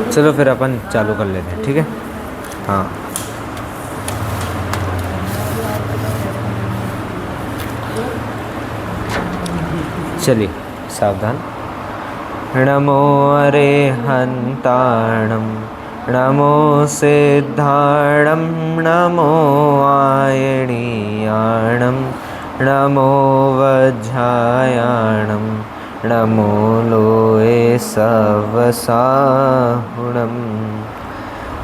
चलो फिर अपन चालू कर लेते हैं, ठीक है। हाँ, चलिए, सावधान। नमो अरिहन्ताणं, नमो सिद्धाणं, नमो आयणीयाणं, नमो वज्रायाणं, नमो लोये सवसाहुणं।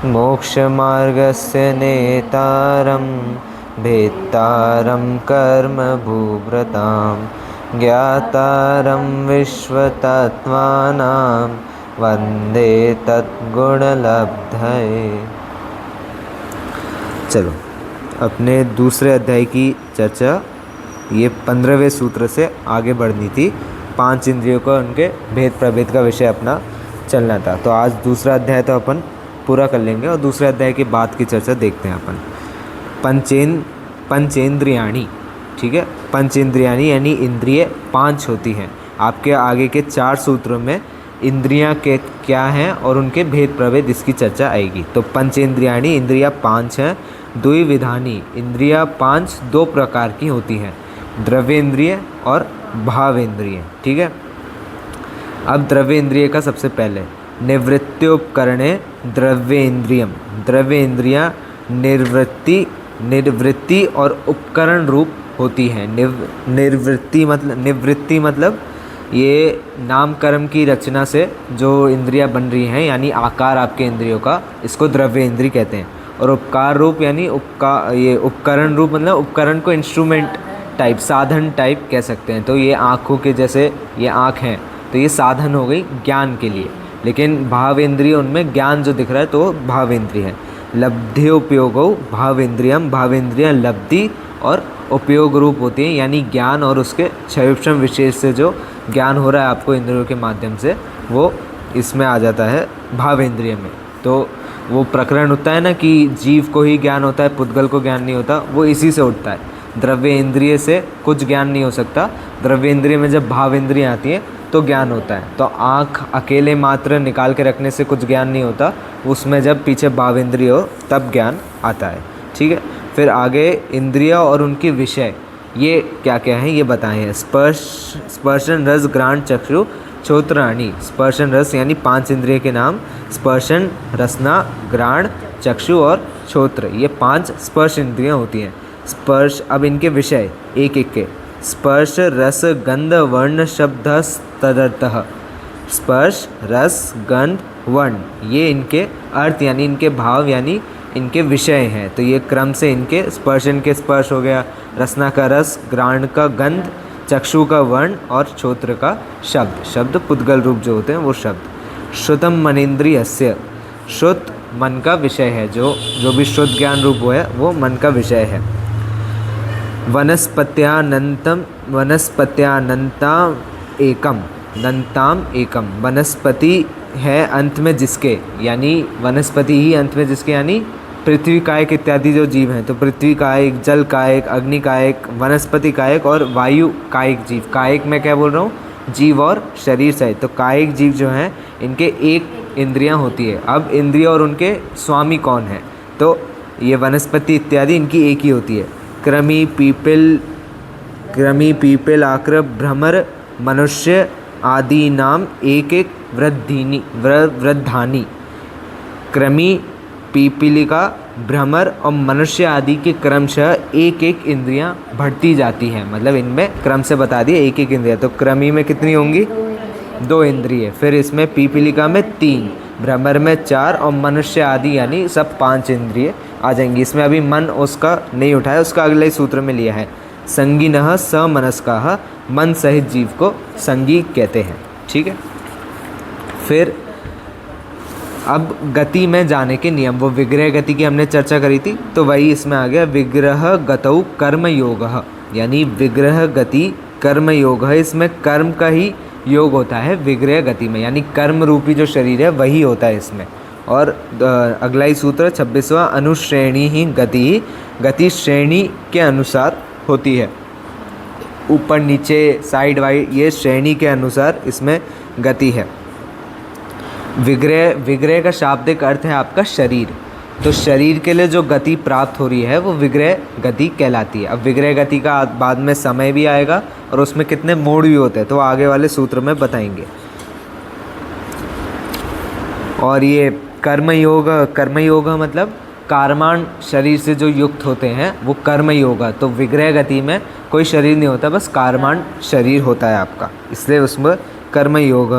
मोक्षमार्गस्य नेतारं, भेत्तारं कर्मभूभृतां, ज्ञातारं विश्वतत्त्वानां, वन्दे तद्गुणलब्धये। चलो, अपने दूसरे अध्याय की चर्चा, ये 15वें सूत्र से आगे बढ़नी थी। 5 इंद्रियों का, उनके भेद प्रभेद का विषय अपना चलना था। तो आज दूसरा अध्याय तो अपन पूरा कर लेंगे और दूसरे अध्याय के बाद की चर्चा देखते हैं अपन। पंचेंद्रियाणी, ठीक है। पंचेंद्रियाणी यानी इंद्रिय 5 होती हैं। आपके आगे के 4 सूत्रों में इंद्रियां के क्या हैं और उनके भेद प्रभेद, इसकी चर्चा आएगी। तो पंचेंद्रियाणी, इंद्रियां 5 हैं। द्विविधानी, इंद्रियां 5 2 प्रकार की होती हैं, द्रव्येंद्रिय और भावेंद्रिय, ठीक है। अब द्रव्येंद्रिय का सबसे पहले, निवृत्त्योपकरणे द्रव्येंद्रियम। द्रव्येंद्रियां निर्वृत्ति और उपकरण रूप होती हैं। निवृत्ति मतलब ये नाम कर्म की रचना से जो इंद्रियां बन रही हैं, यानी आकार आपके इंद्रियों का, इसको द्रव्य इंद्रिय कहते हैं। और उपकार रूप यानी ये उपकरण रूप मतलब उपकरण को इंस्ट्रूमेंट टाइप, साधन टाइप कह सकते हैं। तो ये आँखों के जैसे ये आँख हैं, तो ये साधन हो गई ज्ञान के लिए। लेकिन भाव इंद्रिय, उनमें ज्ञान जो दिख रहा है तो भाव इंद्रिय है। लब्धि उपयोगो भावेंद्रियम, भावेंद्रियां लब्धि और उपयोग रूप होती हैं, यानी ज्ञान और उसके क्षयक्षम विशेष से जो ज्ञान हो रहा है आपको इंद्रियों के माध्यम से, वो इसमें आ जाता है भावेंद्रिय में। तो वो प्रकरण होता है ना कि जीव को ही ज्ञान होता है, पुद्गल को ज्ञान नहीं होता, वो इसी से उठता है। द्रव्य इंद्रिय से कुछ ज्ञान नहीं हो सकता, द्रव्य इंद्रिय में जब भाव इंद्रिय आती है तो ज्ञान होता है। तो आँख अकेले मात्र निकाल के रखने से कुछ ज्ञान नहीं होता, उसमें जब पीछे भाव इंद्रिय हो तब ज्ञान आता है, ठीक है। फिर आगे इंद्रिया और उनके विषय, ये क्या क्या हैं ये बताए हैं। स्पर्शन रस घ्राण चक्षु श्रोत्राणि। स्पर्शन रस यानी 5 इंद्रिय के नाम, स्पर्शन, रसना, घ्राण, चक्षु और श्रोत्र, ये 5 स्पर्श इंद्रियां होती हैं। स्पर्श, अब इनके विषय एक एक के, स्पर्श रस गंध वर्ण शब्द तदर्थः। स्पर्श रस गंध वर्ण, ये इनके अर्थ यानी इनके भाव यानी इनके विषय हैं। तो ये क्रम से इनके, स्पर्शन के स्पर्श हो गया, रसना का रस, घ्राण का गंध, चक्षु का वर्ण और श्रोत्र का शब्द। शब्द पुद्गल रूप जो होते हैं वो शब्द। श्रुतम मनेन्द्रियस्य, श्रुत मन का विषय है, जो भी शुद्ध ज्ञान रूप है वो मन का विषय है। वनस्पत्यानंताम एकम, वनस्पति है अंत में जिसके, यानी वनस्पति ही अंत में जिसके, यानी पृथ्वी कायक इत्यादि जो जीव हैं। तो पृथ्वी कायक, जल कायक, अग्नि कायक, वनस्पति कायक और वायु कायक जीव। कायक मैं क्या बोल रहा हूँ, जीव और शरीर सहित। तो कायक जीव जो हैं इनके एक इंद्रियां होती है। अब इंद्रिय और उनके स्वामी कौन है, तो ये वनस्पति इत्यादि इनकी एक ही होती है। कृमि, पीपल, आक्र, भ्रमर, मनुष्य आदि नाम एक एक वृद्धानी। कृमि, पीपलिका, भ्रमर और मनुष्य आदि के क्रमशः एक एक इंद्रियां बढ़ती जाती हैं। मतलब इनमें क्रम से बता दिए एक एक इंद्रिया। तो कृमि में कितनी होंगी, 2 इंद्रिय। फिर इसमें पीपलिका में 3, भ्रमर में 4 और मनुष्य आदि यानी सब 5 इंद्रिय आ जाएंगी। इसमें अभी मन उसका नहीं उठाया, उसका अगले सूत्र में लिया है। संगीनः समनस्काः, मन सहित जीव को संगी कहते हैं, ठीक है। फिर अब गति में जाने के नियम, वो विग्रह गति की हमने चर्चा करी थी, तो वही इसमें आ गया। विग्रह गतौ कर्म योगः, यानी विग्रह गति कर्म योग है। इसमें कर्म का ही योग होता है विग्रह गति में, यानी कर्म रूपी जो शरीर है वही होता है इसमें। और अगला ही सूत्र 26वां, अनुश्रेणी ही गति, गति श्रेणी के अनुसार होती है। ऊपर नीचे साइड वाइड ये श्रेणी के अनुसार इसमें गति है। विग्रह, विग्रह का शाब्दिक अर्थ है आपका शरीर। तो शरीर के लिए जो गति प्राप्त हो रही है वो विग्रह गति कहलाती है। अब विग्रह गति का बाद में समय भी आएगा और उसमें कितने मोड़ भी होते हैं तो आगे वाले सूत्र में बताएंगे। और ये कर्मयोग, कर्मयोग मतलब कर्माण शरीर से जो युक्त होते हैं वो कर्मयोग। तो विग्रह गति में कोई शरीर नहीं होता, बस कर्माण शरीर होता है आपका, इसलिए उसमें कर्मयोग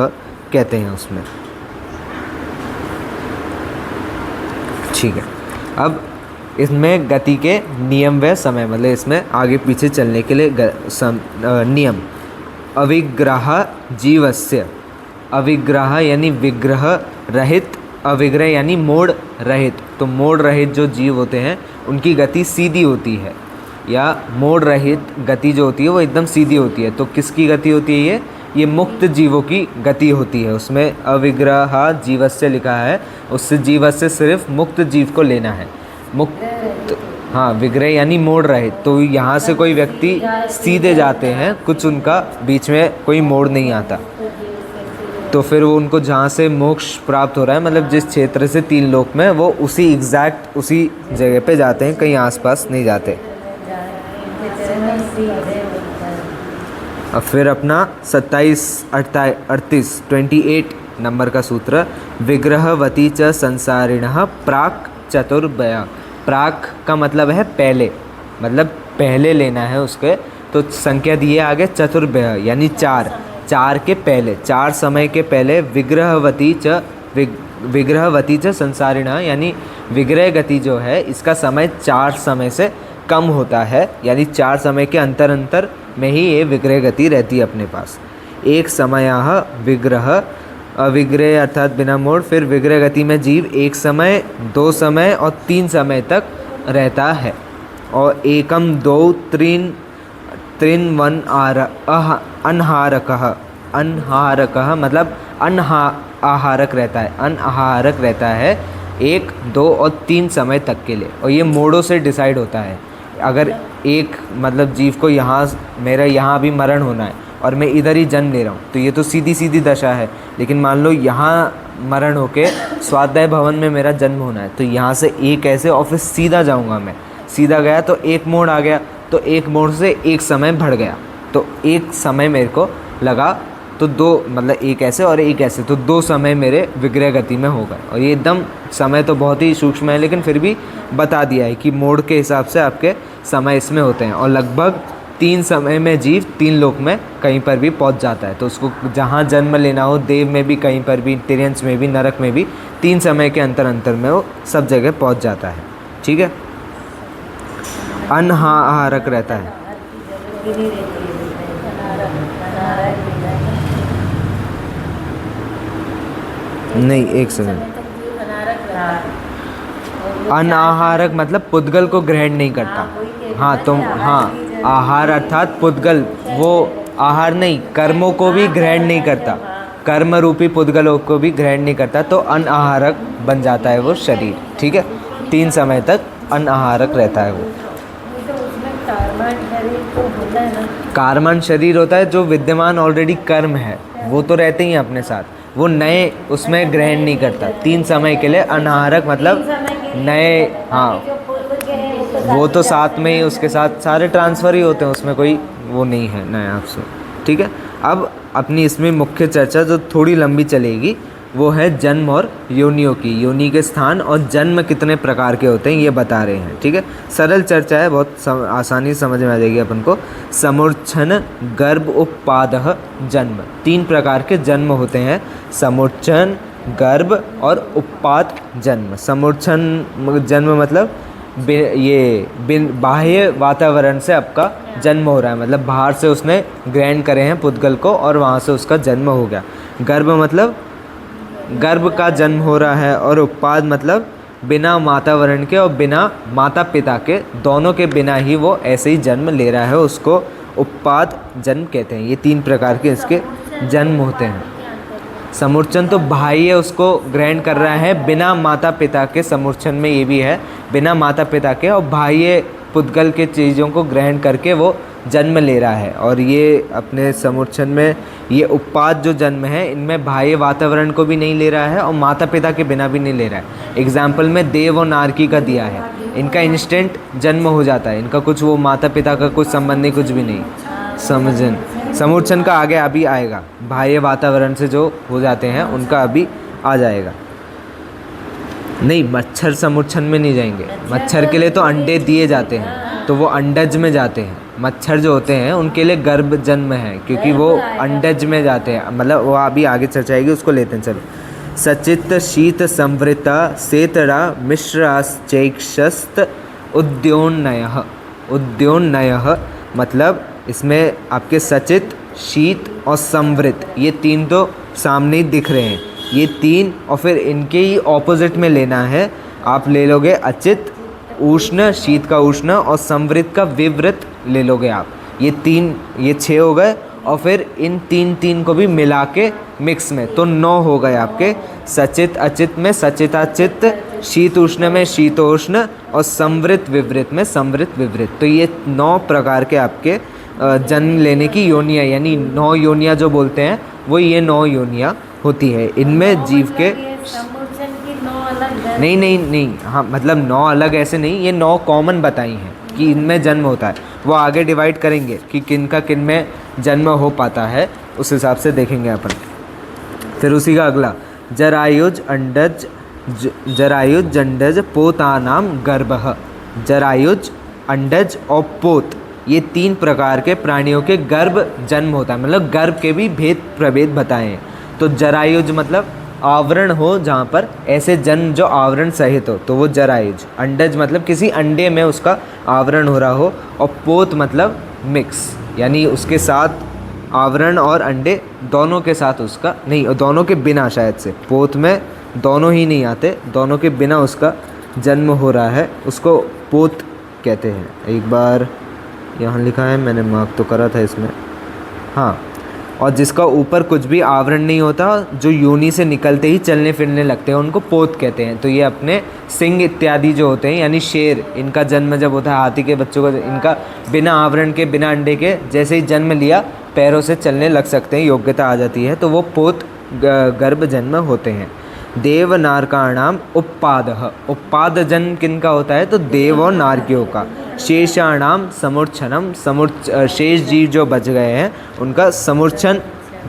कहते हैं उसमें। ठीक है, अब इसमें गति के नियम व समय, मतलब इसमें आगे पीछे चलने के लिए नियम। अविग्रह जीवस्य, अविग्रह यानी विग्रह रहित, अविग्रह यानी मोड़ रहित। तो मोड़ रहित जो जीव होते हैं उनकी गति सीधी होती है, या मोड़ रहित गति जो होती है वो एकदम सीधी होती है। तो किसकी गति होती है ये मुक्त जीवों की गति होती है। उसमें अविग्रह जीवस्य लिखा है, उससे जीवस्य सिर्फ मुक्त जीव को लेना है। मुक्त, हाँ, विग्रह यानी मोड़ रहित। तो यहाँ से कोई व्यक्ति सीधे जाते हैं, कुछ उनका बीच में कोई मोड़ नहीं आता, तो फिर वो उनको जहाँ से मोक्ष प्राप्त हो रहा है, मतलब जिस क्षेत्र से 3 लोक में, वो उसी एग्जैक्ट उसी जगह पे जाते हैं, कहीं आसपास नहीं जाते। अब फिर अपना 27, 38, 28 नंबर का सूत्र, विग्रहवती च संसारिणः प्राक् चतुर्भय। प्राक् का मतलब है पहले, मतलब पहले लेना है उसके, तो संख्या दी है आगे चतुर्भय यानी 4, 4 के पहले, 4 समय के पहले। विग्रहवती च, विग्रहवती च संसारिणः यानी विग्रह गति जो है इसका समय 4 समय से कम होता है, यानी 4 समय के अंतर अंतर में ही ये विग्रह गति रहती है अपने पास। एक समय विग्रह, अविग्रह अर्थात बिना मोड़। फिर विग्रह गति में जीव 1 समय, 2 समय और 3 समय तक रहता है। और एकम 2 3 3 वन अनहारकः, अनहारकः मतलब आहारक रहता है, अनआहारक रहता है 1, 2 और 3 समय तक के लिए। और ये मोड़ों से डिसाइड होता है। अगर एक मतलब जीव को यहाँ, मेरा यहाँ भी मरण होना है और मैं इधर ही जन्म ले रहा हूँ, तो ये तो सीधी सीधी दशा है। लेकिन मान लो यहाँ मरण होके स्वाध्याय भवन में मेरा जन्म होना है, तो यहाँ से एक ऐसे और फिर सीधा जाऊँगा मैं, सीधा गया तो एक मोड़ आ गया, तो एक मोड़ से एक समय बढ़ गया, तो एक समय मेरे को लगा, तो 2 मतलब एक ऐसे और एक ऐसे, तो 2 समय मेरे विग्रह गति में हो गए। और ये एकदम समय तो बहुत ही सूक्ष्म है, लेकिन फिर भी बता दिया है कि मोड़ के हिसाब से आपके समय इसमें होते हैं। और लगभग 3 समय में जीव 3 लोक में कहीं पर भी पहुंच जाता है। तो उसको जहां जन्म लेना हो, देव में भी, कहीं पर भी, तिर्यंस में भी, नरक में भी, 3 समय के अंतर अंतर में वो सब जगह पहुंच जाता है। ठीक है, अनहारक रहता है। नहीं, एक सेकंड, अनाहारक मतलब पुद्गल को ग्रहण नहीं करता। हाँ, तो हाँ, आहार अर्थात पुद्गल, वो आहार नहीं, कर्मों को भी ग्रहण नहीं करता, कर्म रूपी पुद्गलों को भी ग्रहण नहीं करता, तो अनाहारक बन जाता है वो शरीर। ठीक है, 3 समय तक अनाहारक रहता है वो। कर्मण शरीर होता है जो विद्यमान ऑलरेडी कर्म है, वो तो रहते ही हैं अपने साथ, वो नए उसमें ग्रहण नहीं करता। 3 समय के लिए अनाहारक मतलब नए, हाँ, वो तो साथ में ही उसके साथ सारे ट्रांसफ़र ही होते हैं, उसमें कोई वो नहीं है नया आपसे। ठीक है, अब अपनी इसमें मुख्य चर्चा जो थोड़ी लंबी चलेगी वो है जन्म और योनियों की, योनि के स्थान और जन्म कितने प्रकार के होते हैं ये बता रहे हैं। ठीक है, सरल चर्चा है, बहुत आसानी से समझ में आ जाएगी अपन को। समूर्छन, गर्भ, उपपादः, जन्म, 3 प्रकार के जन्म होते हैं, समूर्छन, गर्भ और उपपाद जन्म। समूर्छन जन्म मतलब ये बाह्य वातावरण से आपका जन्म हो रहा है, मतलब बाहर से उसने ग्रहण करे हैं पुद्गल को और वहाँ से उसका जन्म हो गया। गर्भ मतलब गर्भ का जन्म हो रहा है, और उपपाद मतलब बिना वातावरण के और बिना माता पिता के, दोनों के बिना ही वो ऐसे ही जन्म ले रहा है, उसको उपपाद जन्म कहते हैं। ये 3 प्रकार के इसके जन्म होते हैं। समूर्छन तो बाह्य उसको ग्रहण कर रहा है बिना माता पिता के, समूर्छन में ये भी है बिना माता पिता के, और बाह्य पुद्गल के चीज़ों को ग्रहण करके वो जन्म ले रहा है। और ये अपने समुच्चन में ये उत्पाद जो जन्म है इनमें बाह्य वातावरण को भी नहीं ले रहा है और माता पिता के बिना भी नहीं ले रहा है। एग्जाम्पल में देव और नारकी का दिया है, इनका इंस्टेंट जन्म हो जाता है, इनका कुछ वो माता पिता का कुछ संबंध नहीं, कुछ भी नहीं। समझन समुच्चन का आगे अभी आएगा, बाह्य वातावरण से जो हो जाते हैं उनका अभी आ जाएगा। नहीं, मच्छर समुच्चन में नहीं जाएंगे। मच्छर के लिए तो अंडे दिए जाते हैं तो वो अंडज में जाते हैं। मच्छर जो होते हैं उनके लिए गर्भ जन्म है क्योंकि वो अंडज में जाते हैं, मतलब वो अभी आगे चर्चा आएगी, उसको लेते हैं। चलो, सचित शीत संवृता सेतरा मिश्राश्चैक्षस्त उद्योन्नयः। उद्योन्नयः मतलब इसमें आपके सचित, शीत और संवृत ये तीन तो सामने ही दिख रहे हैं, ये तीन, और फिर इनके ही ऑपोजिट में लेना है। आप ले लोगे अचित, उष्ण, शीत का उष्ण, और संवृत का विवृत ले लोगे आप। ये तीन, ये 6 हो गए, और फिर इन तीन को भी मिला के मिक्स में तो 9 हो गए आपके। सचित अचित में सचिताचित, शीत उष्ण में शीतोष्ण, और संवृत विवृत में संवृत विवृत। तो ये 9 प्रकार के आपके जन्म लेने की योनियाँ, यानी 9 योनियाँ जो बोलते हैं वो ये 9 योनियाँ होती है। इनमें जीव के नहीं, हाँ मतलब 9 अलग ऐसे नहीं, ये 9 कॉमन बताई हैं कि इनमें जन्म होता है। वो आगे डिवाइड करेंगे कि किन में जन्म हो पाता है, उस हिसाब से देखेंगे अपन। फिर उसी का अगला, जरायुज अंडज, जरायुज जंडज पोतानाम गर्भः। जरायुज, अंडज और पोत, ये 3 प्रकार के प्राणियों के गर्भ जन्म होता है, मतलब गर्भ के भी भेद प्रभेद बताए हैं। तो जरायुज मतलब आवरण हो जहाँ पर ऐसे जन्म जो आवरण सहित हो, तो वो जरायुज। अंडज मतलब किसी अंडे में उसका आवरण हो रहा हो, और पोत मतलब मिक्स, यानी उसके साथ आवरण और अंडे दोनों के साथ उसका नहीं, और दोनों के बिना, शायद से पोत में दोनों ही नहीं आते, दोनों के बिना उसका जन्म हो रहा है, उसको पोत कहते हैं। एक बार यहाँ लिखा है, मैंने मार्क तो करा था इसमें, हाँ। और जिसका ऊपर कुछ भी आवरण नहीं होता, जो योनि से निकलते ही चलने फिरने लगते हैं, उनको पोत कहते हैं। तो ये अपने सिंह इत्यादि जो होते हैं, यानी शेर, इनका जन्म जब होता है, हाथी के बच्चों का, इनका बिना आवरण के, बिना अंडे के, जैसे ही जन्म लिया पैरों से चलने लग सकते हैं, योग्यता आ जाती है, तो वो पोत गर्भ जन्म होते हैं। देव नारकाणाम उत्पादः। उत्पाद जन्म किनका होता है, तो देव और नारकियों का। शेषाणाम समूर्छनम, शेष जीव जो बच गए हैं उनका समूर्छन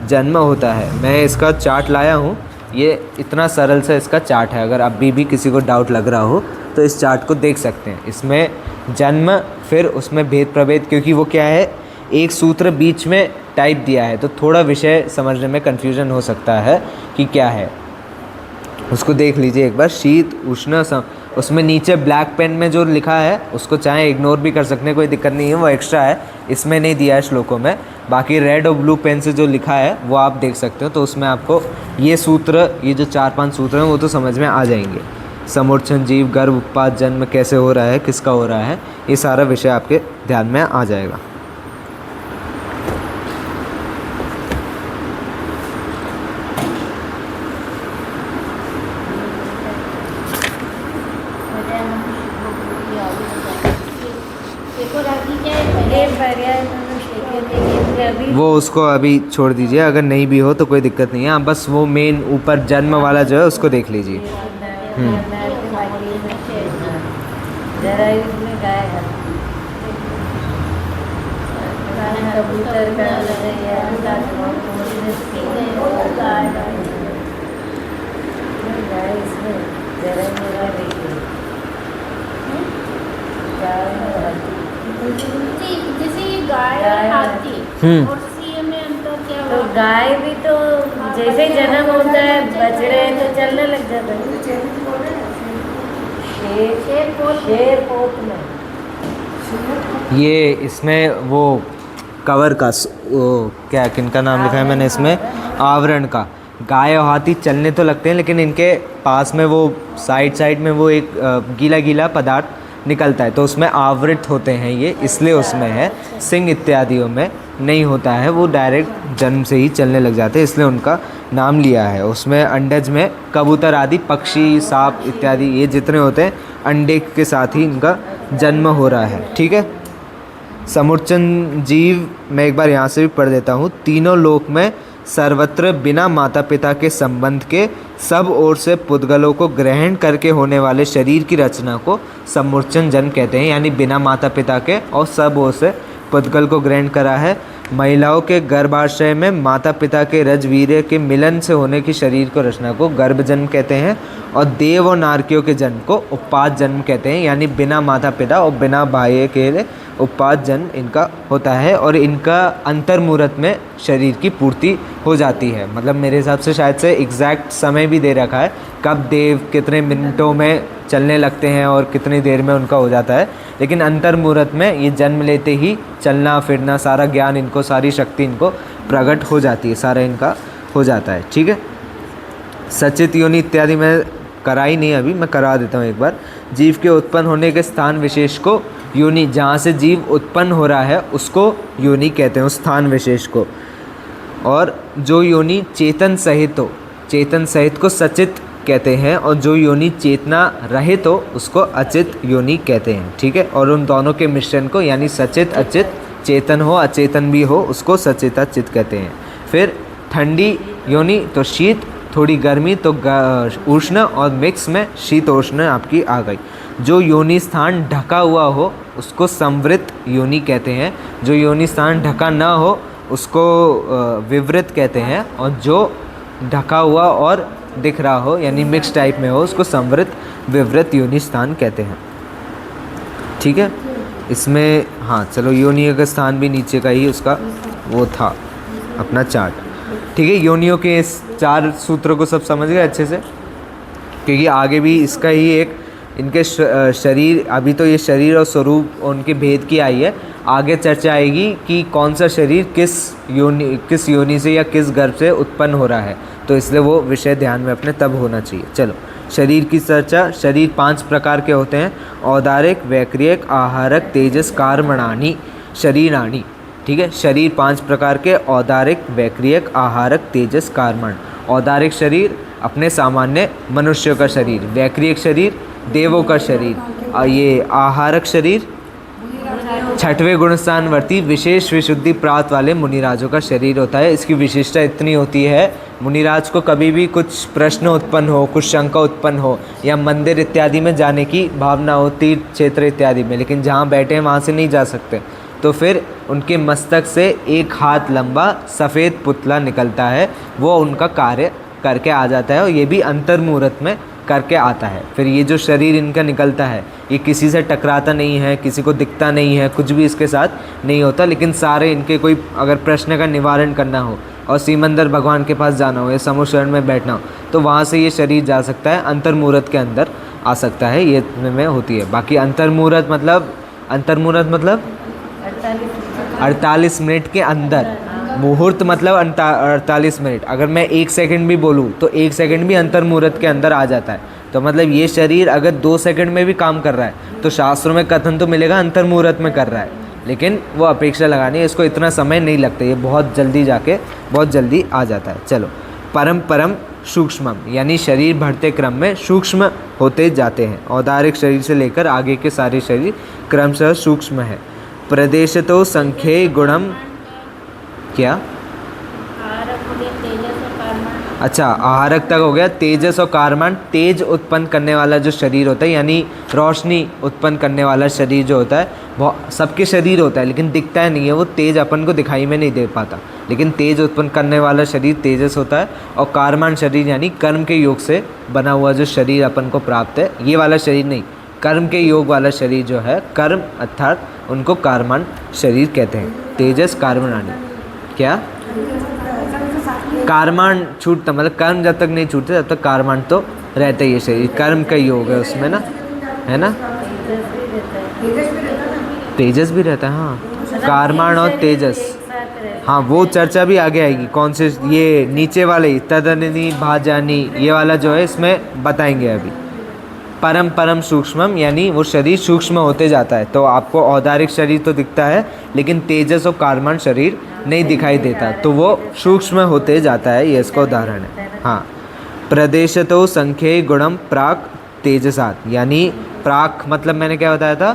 जन्म होता है। मैं इसका चार्ट लाया हूँ, ये इतना सरल सा इसका चार्ट है, अगर अभी भी किसी को डाउट लग रहा हो तो इस चार्ट को देख सकते हैं। इसमें जन्म, फिर उसमें भेद प्रभेद, क्योंकि वो क्या है, एक सूत्र बीच में टाइप दिया है, तो थोड़ा विषय समझने में कन्फ्यूजन हो सकता है कि क्या है, उसको देख लीजिए एक बार। शीत उष्ण उसमें नीचे ब्लैक पेन में जो लिखा है उसको चाहे इग्नोर भी कर सकते हैं, कोई दिक्कत नहीं है, वो एक्स्ट्रा है, इसमें नहीं दिया है श्लोकों में। बाकी रेड और ब्लू पेन से जो लिखा है वो आप देख सकते हो, तो उसमें आपको ये सूत्र, ये जो 4-5 सूत्र हैं वो तो समझ में आ जाएंगे। समूर्छन जीव गर्भ उत्पाद जन्म कैसे हो रहा है, किसका हो रहा है, ये सारा विषय आपके ध्यान में आ जाएगा। वो उसको अभी छोड़ दीजिए, अगर नहीं भी हो तो कोई दिक्कत नहीं है, आप बस वो मेन ऊपर जन्म वाला जो है उसको देख लीजिए। जैसे ये गाय और हाथी और सीए में अंतर क्या हुआ? तो गाय भी तो जैसे जन्म होता है बछड़े तो चलने लग जाता है। शेर पोत में, ये इसमें वो कवर का वो क्या, किनका नाम लिखा है मैंने इसमें, आवरण का। गाय और हाथी चलने तो लगते हैं, लेकिन इनके पास में वो साइड में वो एक गीला पदार्थ निकलता है, तो उसमें आवृत होते हैं ये, इसलिए उसमें है। सिंह इत्यादियों में नहीं होता है, वो डायरेक्ट जन्म से ही चलने लग जाते हैं, इसलिए उनका नाम लिया है। उसमें अंडज में कबूतर आदि पक्षी, सांप इत्यादि ये जितने होते हैं, अंडे के साथ ही इनका जन्म हो रहा है। ठीक है, समुच्चन जीव, मैं एक बार यहाँ से भी पढ़ देता हूँ। तीनों लोक में सर्वत्र बिना माता पिता के संबंध के सब ओर से पुद्गलों को ग्रहण करके होने वाले शरीर की रचना को समुच्चन जन्म कहते हैं, यानी बिना माता पिता के और सब ओर से पुद्गल को ग्रहण करा है। महिलाओं के गर्भाशय में माता पिता के रजवीर्य के मिलन से होने की शरीर को रचना को गर्भ जन्म कहते हैं, और देव और नारकियों के जन्म को उत्पाद जन्म कहते हैं, यानी बिना माता पिता और बिना भाई के उत्पाद जन्म इनका होता है, और इनका अंतर्मुहूर्त में शरीर की पूर्ति हो जाती है। मतलब मेरे हिसाब से शायद से एग्जैक्ट समय भी दे रखा है कब देव कितने मिनटों में चलने लगते हैं और कितनी देर में उनका हो जाता है, लेकिन अंतर्मुहूर्त में ये जन्म लेते ही चलना फिरना सारा ज्ञान इनको, सारी शक्ति इनको प्रकट हो जाती है, सारा इनका हो जाता है। ठीक है, सचित योनि इत्यादि मैं कराई नहीं, अभी मैं करा देता हूँ एक बार। जीव के उत्पन्न होने के स्थान विशेष को योनि, जहाँ से जीव उत्पन्न हो रहा है उसको योनि कहते हैं, उस स्थान विशेष को। और जो योनि चेतन सहित हो, चेतन सहित को सचित कहते हैं, और जो योनि चेतना रहित हो उसको अचित योनि कहते हैं। ठीक है, और उन दोनों के मिश्रण को यानी सचित अचित, चेतन हो अचेतन भी हो उसको सचित अचित कहते हैं। फिर ठंडी योनि तो शीत, थोड़ी गर्मी तो उष्ण, और मिक्स में शीतोष्ण आपकी आ गई। जो योनि स्थान ढका हुआ हो उसको संवृत योनि कहते हैं, जो योनि स्थान ढका ना हो उसको विवृत कहते हैं, और जो ढका हुआ और दिख रहा हो यानी मिक्स टाइप में हो उसको संवृत विवृत योनि स्थान कहते हैं। ठीक है, इसमें हाँ चलो योनियों का स्थान भी नीचे का ही उसका वो था अपना चार्ट। ठीक है, योनियों के इस 4 सूत्रों को सब समझ गए अच्छे से, क्योंकि आगे भी इसका ही एक इनके शरीर, अभी तो ये शरीर और स्वरूप उनके भेद की आई है, आगे चर्चा आएगी कि कौन सा शरीर किस योनि से या किस गर्भ से उत्पन्न हो रहा है, तो इसलिए वो विषय ध्यान में अपने तब होना चाहिए। चलो शरीर की चर्चा। शरीर 5 प्रकार के होते हैं, औदारिक, वैक्रियक, आहारक, तेजस, कार्मणानि, शरीराणि। ठीक है, शरीर 5 प्रकार के, औदारिक, वैक्रियक, आहारक, तेजस, कार्मण। औदारिक शरीर अपने सामान्य मनुष्यों का शरीर, वैक्रियक शरीर देवों का शरीर, और ये आहारक शरीर 6वें गुणस्थानवर्ती विशेष विशुद्धि प्राप्त वाले मुनिराजों का शरीर होता है। इसकी विशेषता इतनी होती है, मुनिराज को कभी भी कुछ प्रश्न उत्पन्न हो, कुछ शंका उत्पन्न हो, या मंदिर इत्यादि में जाने की भावना हो, तीर्थ क्षेत्र इत्यादि में, लेकिन जहाँ बैठे हैं वहाँ से नहीं जा सकते, तो फिर उनके मस्तक से 1 हाथ लंबा सफ़ेद पुतला निकलता है, वो उनका कार्य करके आ जाता है, और ये भी अंतर्मुहूर्त में करके आता है। फिर ये जो शरीर इनका निकलता है ये किसी से टकराता नहीं है, किसी को दिखता नहीं है, कुछ भी इसके साथ नहीं होता, लेकिन सारे इनके कोई अगर प्रश्न का निवारण करना हो और सीमंदर भगवान के पास जाना हो या समुद्र शरण में बैठना हो तो वहाँ से ये शरीर जा सकता है, अंतर्मुहूर्त के अंदर आ सकता है, ये में होती है। बाकी अंतर्मुहूर्त मतलब 48 मिनट के अंदर, मुहूर्त मतलब 48 मिनट। अगर मैं 1 सेकंड भी बोलूँ तो 1 सेकंड भी अंतर्मुहूर्त के अंदर आ जाता है। तो मतलब ये शरीर अगर 2 सेकंड में भी काम कर रहा है तो शास्त्रों में कथन तो मिलेगा अंतर्मुहूर्त में कर रहा है, लेकिन वो अपेक्षा लगानी है, इसको इतना समय नहीं लगता, ये बहुत जल्दी जाके बहुत जल्दी आ जाता है। चलो, परम सूक्ष्म यानी शरीर बढ़ते क्रम में सूक्ष्म होते जाते हैं। औदारिक शरीर से लेकर आगे के सारे शरीर क्रमशः सूक्ष्म है। प्रदेशतो संख्ये गुणम क्या, अच्छा आहारक तक हो गया। तेजस और कार्मण, तेज उत्पन्न करने वाला जो शरीर होता है यानी रोशनी उत्पन्न करने वाला शरीर जो होता है, वो सबके शरीर होता है लेकिन दिखता है नहीं है, वो तेज अपन को दिखाई में नहीं दे पाता, लेकिन तेज उत्पन्न करने वाला शरीर तेजस होता है। और कार्मण शरीर यानी कर्म के योग से बना हुआ जो शरीर अपन को प्राप्त है, ये वाला शरीर नहीं, कर्म के योग वाला शरीर जो है, कर्म अर्थात उनको कार्मण शरीर कहते हैं। तेजस कार्मणानि, क्या कार्मण छूटता, मतलब कर्म जब तक नहीं छूटते तब तक कार्मण तो रहता ही है शरीर, कर्म का योग है उसमें ना, है ना, तेजस भी रहता है। हाँ, कार्मण और तेजस, हाँ वो चर्चा भी आगे आएगी। कौन से, ये नीचे वाले तदनी भाजानी, ये वाला जो है इसमें बताएंगे अभी। परम सूक्ष्मम यानी वो शरीर सूक्ष्म होते जाता है, तो आपको औदारिक शरीर तो दिखता है लेकिन तेजस और कार्मण शरीर नहीं दिखाई देता, तो वो सूक्ष्म होते जाता है, ये इसका उदाहरण है। हाँ, प्रदेशतो संख्ये गुणम प्राक तेजसात, यानी प्राक मतलब मैंने क्या बताया था,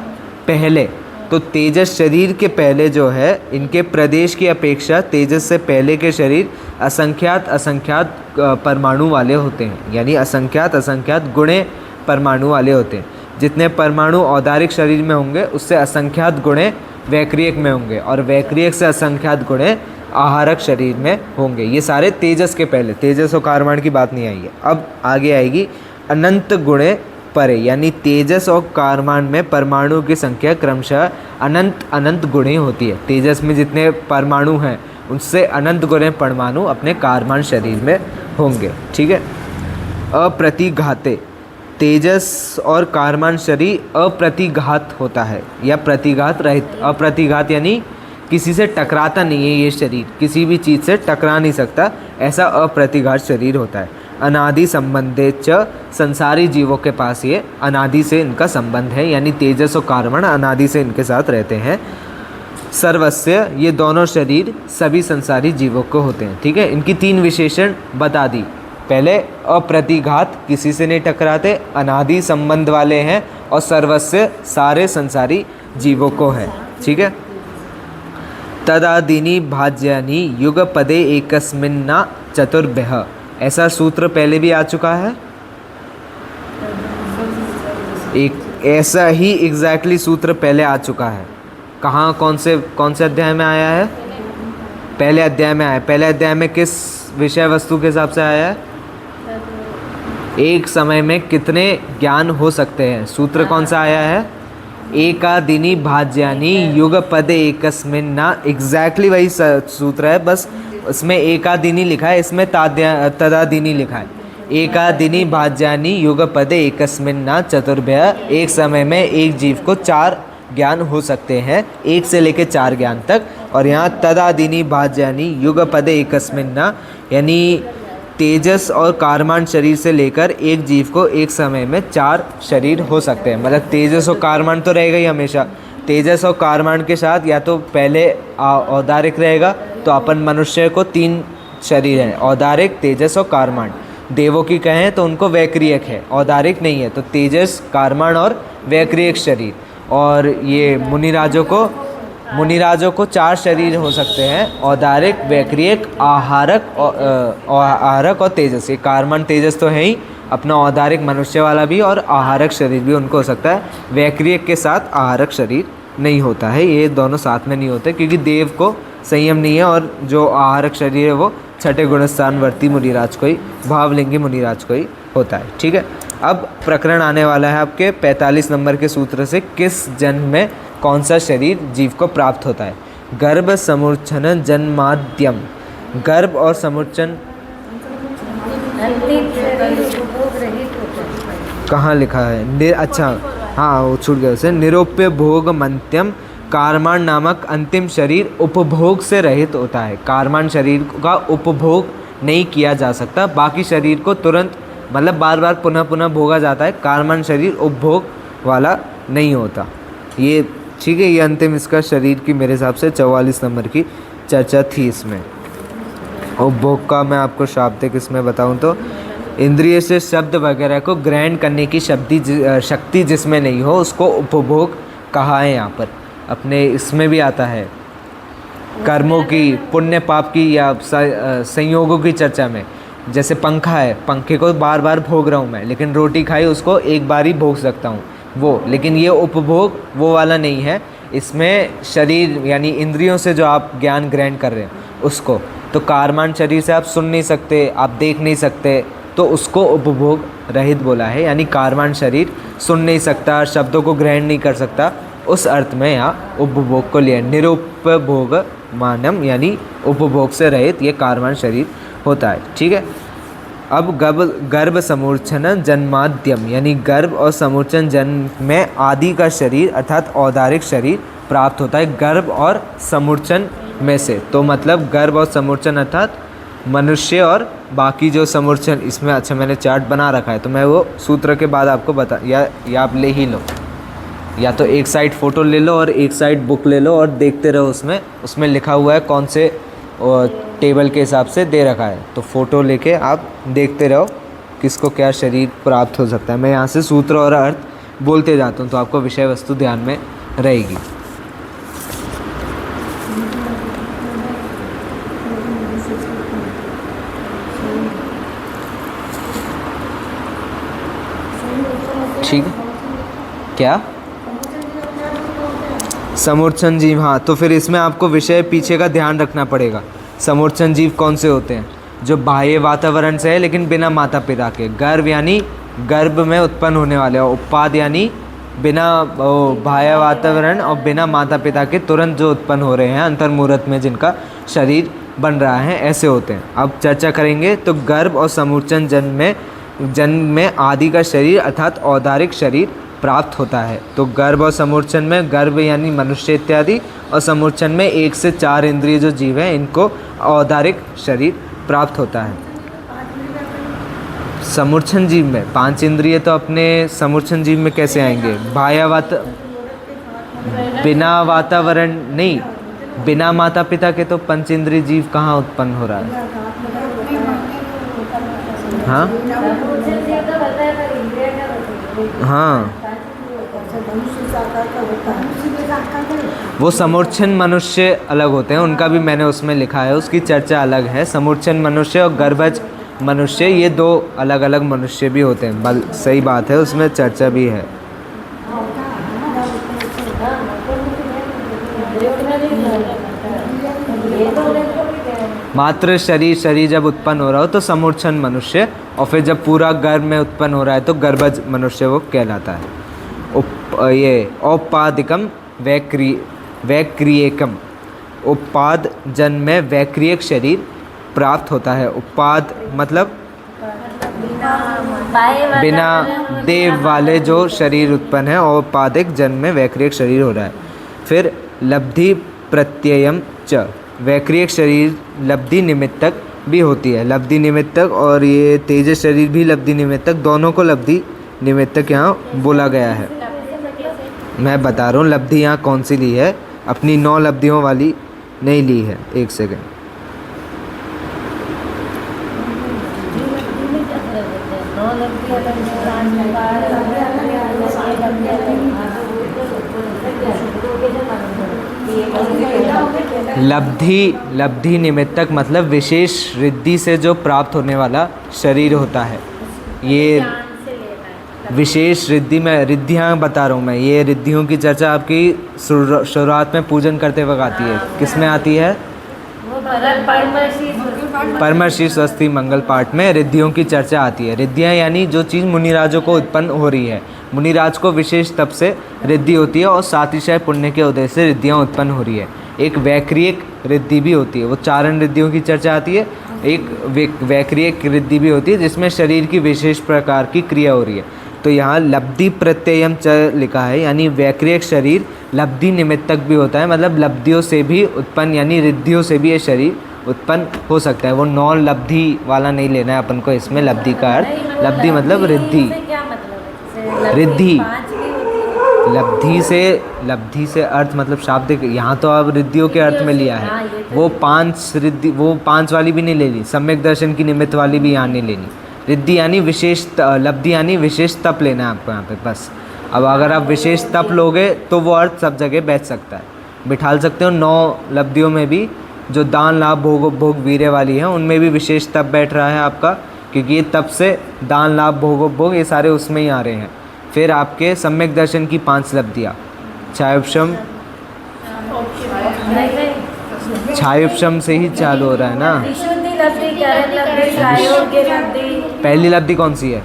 पहले, तो तेजस शरीर के पहले जो है, इनके प्रदेश की अपेक्षा तेजस से पहले के शरीर असंख्यात परमाणु वाले होते हैं, यानी असंख्यात गुणे परमाणु वाले होते हैं। जितने परमाणु औदारिक शरीर में होंगे उससे असंख्यात गुणे वैक्रियक में होंगे, और वैक्रियक से असंख्यात गुणे आहारक शरीर में होंगे। ये सारे तेजस के पहले, तेजस और कारमान की बात नहीं आई है। अब आगे आएगी अनंत गुणे परे, यानी तेजस और कारमान में परमाणु की संख्या क्रमशः अनंत गुणे होती है। तेजस में जितने परमाणु हैं उनसे अनंत गुणे परमाणु अपने कारमान शरीर में होंगे। ठीक है। अप्रतिघाते, तेजस और कारमान शरीर अप्रतिघात होता है या प्रतिघात रहित। अप्रतिघात यानी किसी से टकराता नहीं है, ये शरीर किसी भी चीज़ से टकरा नहीं सकता, ऐसा अप्रतिघात शरीर होता है। अनादि संबंधे च, संसारी जीवों के पास ये अनादि से इनका संबंध है, यानी तेजस और कारमान अनादि से इनके साथ रहते हैं। सर्वस्य, ये दोनों शरीर सभी संसारी जीवों को होते हैं। ठीक है। इनकी 3 विशेषण बता दी। पहले अप्रतिघात, किसी से नहीं टकराते, अनादि संबंध वाले हैं, और सर्वस्य सारे संसारी जीवों को है। ठीक है। तदादीनि भाज्यानि युगपदे एकस्मिन्ना चतुर्भ्यः, ऐसा सूत्र पहले भी आ चुका है। एक ऐसा ही एग्जैक्टली सूत्र पहले आ चुका है। कहाँ, कौन से अध्याय में आया है? पहले अध्याय में आया। पहले अध्याय में किस विषय वस्तु के हिसाब से आया है? एक समय में कितने ज्ञान हो सकते हैं। सूत्र कौन सा आया है? एकादिनी भाज्यानि युगपदे एकस्मिन्ना, एग्जैक्टली वही सूत्र है, बस इसमें एकादिनी लिखा है, इसमें तदादिनी लिखा है। एकादिनी भाज्यानि युगपदे एकस्मिन्ना चतुर्भ्यः, एक समय में एक जीव को 4 ज्ञान हो सकते हैं, 1 से लेकर 4 ज्ञान तक। और यहाँ तदादिनी भाज्यानि युगपदे एकस्मिन्ना, यानी तेजस और कारमान शरीर से लेकर एक जीव को एक समय में 4 शरीर हो सकते हैं। मतलब तेजस और कारमान तो रहेगा ही हमेशा। तेजस और कारमान के साथ या तो पहले औदारिक रहेगा, तो अपन मनुष्य को 3 शरीर हैं, औदारिक, तेजस और कारमान। देवों की कहें तो उनको वैक्रियक है, औदारिक नहीं है, तो तेजस, कारमान और वैक्रियक शरीर। और ये मुनिराजों को 4 शरीर हो सकते हैं, औदारिक, वैक्रियक, आहारक और तेजस। ये कारमान तेजस तो है ही, अपना औदारिक मनुष्य वाला भी और आहारक शरीर भी उनको हो सकता है। वैक्रियक के साथ आहारक शरीर नहीं होता है, ये दोनों साथ में नहीं होते, क्योंकि देव को संयम नहीं है, और जो आहारक शरीर है वो छठे गुणस्थानवर्ती मुनिराज को ही, भावलिंगी मुनिराज को ही होता है। ठीक है। अब प्रकरण आने वाला है आपके 45 नंबर के सूत्र से, किस जन्म में कौन सा शरीर जीव को प्राप्त होता है। गर्भ समूर्छन जन्माद्यम, गर्भ और समूर्छन कहाँ लिखा है? अच्छा हाँ, वो छूट गया उसे। निरूप्य भोग मंत्यम, कारमान नामक अंतिम शरीर उपभोग से रहित होता है। कारमान शरीर का उपभोग नहीं किया जा सकता, बाकी शरीर को तुरंत, मतलब बार बार पुनः पुनः भोगा जाता है। कारमान शरीर उपभोग वाला नहीं होता। ये ठीक है, ये अंतिम इसका शरीर की मेरे हिसाब से 44 नंबर की चर्चा थी इसमें। उपभोग का मैं आपको शाब्दिक इसमें बताऊं तो, इंद्रिय से शब्द वगैरह को ग्रहण करने की शक्ति जिसमें नहीं हो उसको उपभोग कहा है। यहाँ पर अपने इसमें भी आता है, कर्मों की, पुण्य पाप की या संयोगों की चर्चा में। जैसे पंखा है, पंखे को बार बार भोग रहा हूँ मैं, लेकिन रोटी खाई उसको एक बार ही भोग सकता हूँ वो, लेकिन ये उपभोग वो वाला नहीं है। इसमें शरीर यानी इंद्रियों से जो आप ज्ञान ग्रहण कर रहे हैं उसको, तो कारमान शरीर से आप सुन नहीं सकते, आप देख नहीं सकते, तो उसको उपभोग रहित बोला है। यानी कारमान शरीर सुन नहीं सकता, शब्दों को ग्रहण नहीं कर सकता, उस अर्थ में यहाँ उपभोग को लिया। निरुपभोग मानम, यानी उपभोग से रहित ये कारमान शरीर होता है। ठीक है। अब गर्भ समूर्छन जन्माद्यम, यानी गर्भ और समूर्छन जन्म में आदि का शरीर अर्थात औदारिक शरीर प्राप्त होता है गर्भ और समूर्छन में से। तो मतलब गर्भ और समूर्छन अर्थात मनुष्य और बाकी जो समूर्छन, इसमें अच्छा मैंने चार्ट बना रखा है, तो मैं वो सूत्र के बाद आपको बता, या आप ले ही लो, या तो एक साइड फ़ोटो ले लो और एक साइड बुक ले लो और देखते रहो। उसमें लिखा हुआ है कौन से टेबल के हिसाब से दे रखा है, तो फ़ोटो लेके आप देखते रहो किसको क्या शरीर प्राप्त हो सकता है। मैं यहाँ से सूत्र और अर्थ बोलते जाता हूँ तो आपको विषय वस्तु ध्यान में रहेगी। ठीक है क्या समूर्छन जीव, हाँ तो फिर इसमें आपको विषय पीछे का ध्यान रखना पड़ेगा। समूर्छन जीव कौन से होते हैं? जो बाह्य वातावरण से है लेकिन बिना माता पिता के। गर्भ यानी गर्भ में उत्पन्न होने वाले, और उत्पाद यानी बिना बाह्य वातावरण और बिना माता पिता के तुरंत जो उत्पन्न हो रहे हैं अंतर्मुहूर्त में, जिनका शरीर बन रहा है, ऐसे होते हैं। अब चर्चा करेंगे। तो गर्भ और समूर्छन जन्म में आदि का शरीर अर्थात औदारिक शरीर प्राप्त होता है। तो गर्भ और समूर्छन में, गर्भ यानी मनुष्य इत्यादि, और समूर्छन में 1 से 4 इंद्रिय जो जीव हैं इनको औदारिक शरीर प्राप्त होता है। समूर्छन जीव में 5 इंद्रिय तो अपने समूर्छन जीव में कैसे आएंगे? बिना वातावरण नहीं, बिना माता पिता के तो पंच इंद्रिय जीव कहाँ उत्पन्न हो रहा है? हाँ हाँ, वो समूर्छन मनुष्य अलग होते हैं, उनका भी मैंने उसमें लिखा है, उसकी चर्चा अलग है। समूर्छन मनुष्य और गर्भज मनुष्य ये 2 अलग अलग मनुष्य भी होते हैं। सही बात है, उसमें चर्चा भी है। मात्र शरीर जब उत्पन्न हो रहा हो तो समूर्छन मनुष्य, और फिर जब पूरा गर्भ में उत्पन्न हो रहा है तो गर्भज मनुष्य वो कहलाता है। औपादिकम वैक्रियकम, उपाद जन्म में वैक्रियक शरीर प्राप्त होता है। उपाद मतलब बिना देव वाले जो शरीर उत्पन्न है, और औपादिक जन्म में वैक्रियक शरीर हो रहा है। फिर लब्धि प्रत्ययम च, वैक्रियक शरीर लब्धि निमित्तक भी होती है। लब्धि निमित्तक और ये तेजस शरीर भी लब्धि निमित्तक, दोनों को लब्धि निमित्तक यहाँ बोला गया है। मैं बता रहा हूँ लब्धि यहाँ कौन सी ली है, अपनी 9 लब्धियों वाली नहीं ली है। एक सेकेंड, लब्धि निमित्तक मतलब विशेष रिद्धि से जो प्राप्त होने वाला शरीर होता है। ये विशेष रिद्धि में, रिद्धियाँ बता रहा हूँ मैं, ये रिद्धियों की चर्चा आपकी शुरुआत में पूजन करते वक्त आती है। किस में आती है? परमर्षि स्वस्ति मंगल पाठ में रिद्धियों की चर्चा आती है। रिद्धियाँ यानी जो चीज़ मुनिराजों को उत्पन्न हो रही है, मुनिराज को विशेष तप से रिद्धि होती है और सातिशय पुण्य के उदय से रिद्धियाँ उत्पन्न हो रही है। एक वैक्रियक रिद्धि भी होती है, वो चारण रिद्धियों की चर्चा आती है। एक वैक्रियक रिद्धि भी होती है जिसमें शरीर की विशेष प्रकार की क्रिया हो रही है। तो यहाँ लब्धि प्रत्ययम च लिखा है, यानी वैक्रियक शरीर लब्धि निमित्तक भी होता है, मतलब लब्धियों से भी उत्पन्न, यानी रिद्धियों से भी ये शरीर उत्पन्न हो सकता है। वो 9 लब्धि वाला नहीं लेना है अपन को इसमें। लब्धि का अर्थ, लब्धि मतलब रिद्धि, रिद्धि लब्धि से अर्थ मतलब शाब्दिक। यहाँ तो अब रिद्धियों के अर्थ में लिया है। वो 5 रिद्धि, वो 5 वाली भी नहीं लेनी, सम्यक दर्शन की निमित्त वाली भी यहाँ नहीं लेनी। रिद्धि यानी विशेष, लब्धि यानी विशेष तप लेना है आपको यहाँ पे बस। अब अगर आप विशेष तप लोगे तो वो अर्थ सब जगह बैठ सकता है, बिठाल सकते हो। 9 लब्धियों में भी जो दान लाभ भोग वीर्य वाली है उनमें भी विशेष तप बैठ रहा है आपका, क्योंकि ये तप से दान लाभ भोग ये सारे उसमें ही आ रहे हैं। फिर आपके सम्यक दर्शन की 5 लब्धियाँ, छायोपशम से ही चालू हो रहा है ना। पहली लब्धि कौन सी है?